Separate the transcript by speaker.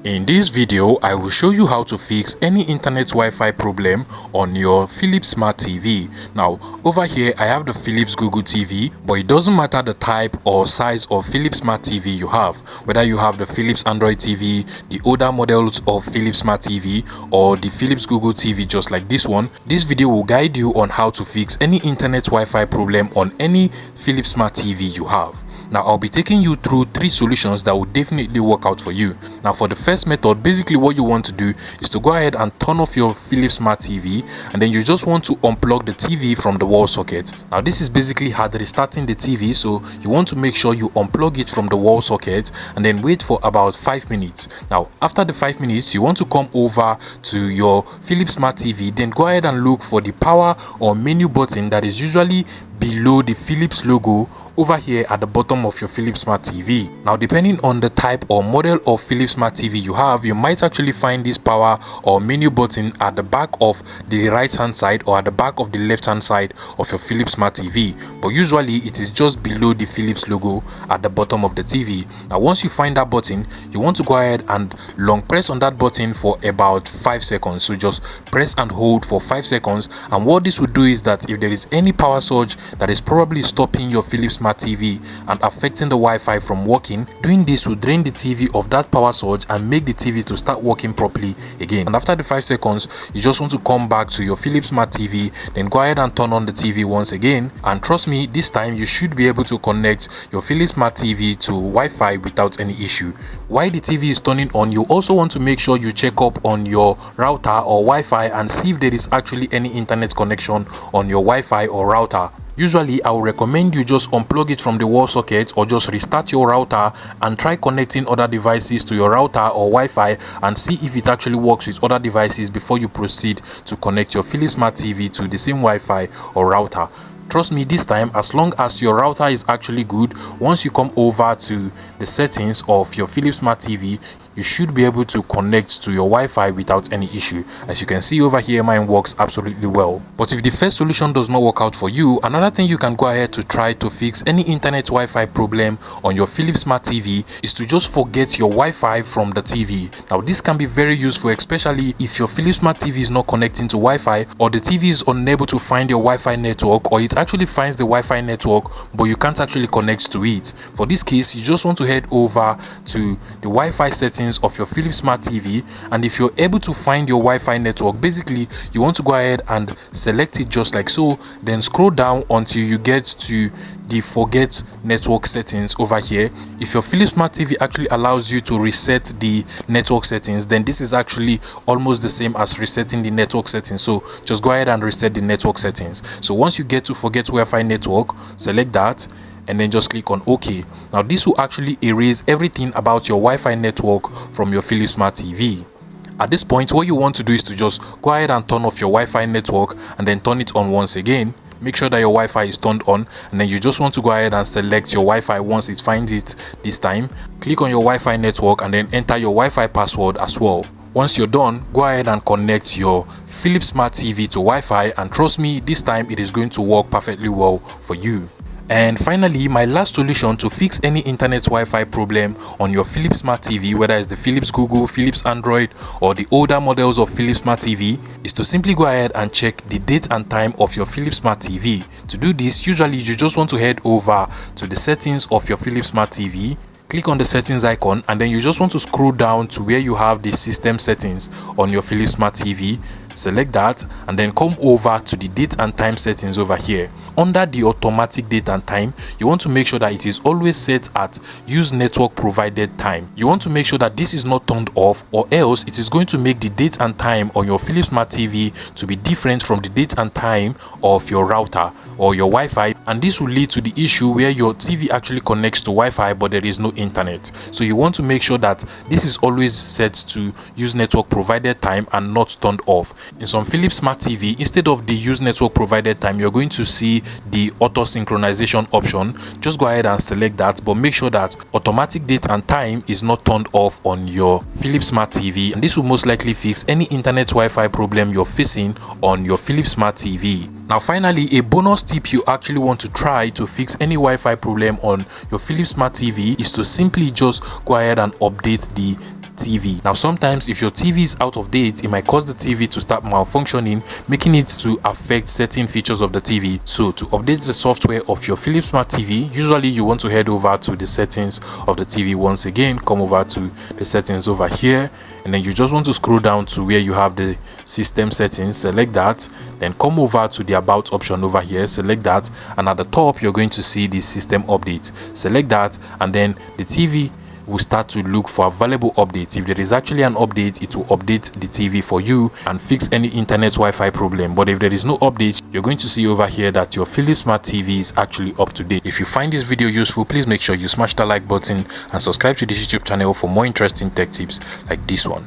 Speaker 1: In this video, I will show you how to fix any internet Wi-Fi problem on your Philips Smart TV. Now, over here I have the Philips Google TV, but it doesn't matter the type or size of Philips Smart TV you have, whether you have the Philips Android TV, the older models of Philips Smart TV, or the Philips Google TV just like this one. This video will guide you on how to fix any internet Wi-Fi problem on any Philips Smart TV you have. Now, I'll be taking you through 3 solutions that will definitely work out for you. Now, for the first method, basically what you want to do is to go ahead and turn off your Philips Smart TV, and then you just want to unplug the TV from the wall socket. Now, this is basically hard restarting the TV, so you want to make sure you unplug it from the wall socket and then wait for about 5 minutes. Now, after the 5 minutes, you want to come over to your Philips Smart TV, then go ahead and look for the power or menu button that is usually below the Philips logo over here at the bottom of your Philips Smart TV. Now, depending on the type or model of Philips Smart TV you have, you might actually find this power or menu button at the back of the right hand side or at the back of the left hand side of your Philips Smart TV, but usually it is just below the Philips logo at the bottom of the TV. Now, once you find that button, you want to go ahead and long press on that button for about 5 seconds. So just press and hold for 5 seconds, and what this will do is that if there is any power surge that is probably stopping your Philips Smart TV and affecting the Wi-Fi from working, doing this will drain the TV of that power surge and make the TV to start working properly again. And after the 5 seconds, you just want to come back to your Philips Smart TV, then go ahead and turn on the TV once again, and trust me, this time you should be able to connect your Philips Smart TV to Wi-Fi without any issue. While the TV is turning on, you also want to make sure you check up on your router or Wi-Fi and see if there is actually any internet connection on your Wi-Fi or router. Usually, I would recommend you just unplug it from the wall socket or just restart your router and try connecting other devices to your router or Wi-Fi and see if it actually works with other devices before you proceed to connect your Philips Smart TV to the same Wi-Fi or router. Trust me, this time, as long as your router is actually good, once you come over to the settings of your Philips Smart TV, you should be able to connect to your Wi-Fi without any issue. As you can see over here, mine works absolutely well. But if the first solution does not work out for you, another thing you can go ahead to try to fix any internet Wi-Fi problem on your Philips Smart TV is to just forget your Wi-Fi from the TV. Now, this can be very useful, especially if your Philips Smart TV is not connecting to Wi-Fi, or the TV is unable to find your Wi-Fi network, or it actually finds the Wi-Fi network but you can't actually connect to it. For this case, you just want to head over to the Wi-Fi settings of your Philips Smart TV, and if you're able to find your Wi-Fi network, basically you want to go ahead and select it just like so, then scroll down until you get to the forget network settings over here. If your Philips Smart TV actually allows you to reset the network settings, then this is actually almost the same as resetting the network settings. So just go ahead and reset the network settings. So once you get to forget Wi-Fi network, select that and then just click on OK. Now, this will actually erase everything about your Wi-Fi network from your Philips Smart TV. At this point, what you want to do is to just go ahead and turn off your Wi-Fi network and then turn it on once again. Make sure that your Wi-Fi is turned on, and then you just want to go ahead and select your Wi-Fi once it finds it this time. Click on your Wi-Fi network and then enter your Wi-Fi password as well. Once you're done, go ahead and connect your Philips Smart TV to Wi-Fi, and trust me, this time it is going to work perfectly well for you. And finally, my last solution to fix any internet Wi-Fi problem on your Philips Smart TV, whether it's the Philips Google, Philips Android, or the older models of Philips Smart TV, is to simply go ahead and check the date and time of your Philips Smart TV. To do this, usually you just want to head over to the settings of your Philips Smart TV, click on the settings icon, and then you just want to scroll down to where you have the system settings on your Philips Smart TV. Select that and then come over to the date and time settings over here. Under the automatic date and time, you want to make sure that it is always set at use network provided time. You want to make sure that this is not turned off, or else it is going to make the date and time on your Philips Smart TV to be different from the date and time of your router or your Wi-Fi, and this will lead to the issue where your TV actually connects to Wi-Fi but there is no internet. So you want to make sure that this is always set to use network provided time and not turned off. In some Philips Smart TV, instead of the use network provided time, you're going to see the auto synchronization option. Just go ahead and select that, but make sure that automatic date and time is not turned off on your Philips Smart TV, and this will most likely fix any internet Wi-Fi problem you're facing on your Philips Smart TV. Now, finally, a bonus tip you actually want to try to fix any Wi-Fi problem on your Philips Smart TV is to simply just go ahead and update the TV. Now sometimes if your TV is out of date, it might cause the TV to start malfunctioning, making it to affect certain features of the TV. So to update the software of your Philips Smart TV, usually you want to head over to the settings of the TV. Once again, come over to the settings over here, and then you just want to scroll down to where you have the system settings. Select that, then come over to the about option over here, select that, and at the top you're going to see the system update. Select that, and then the TV will start to look for available updates. If there is actually an update, it will update the TV for you and fix any internet Wi-Fi problem. But if there is no update, you're going to see over here that your Philips Smart TV is actually up to date. If you find this video useful, please make sure you smash the like button and subscribe to this YouTube channel for more interesting tech tips like this one.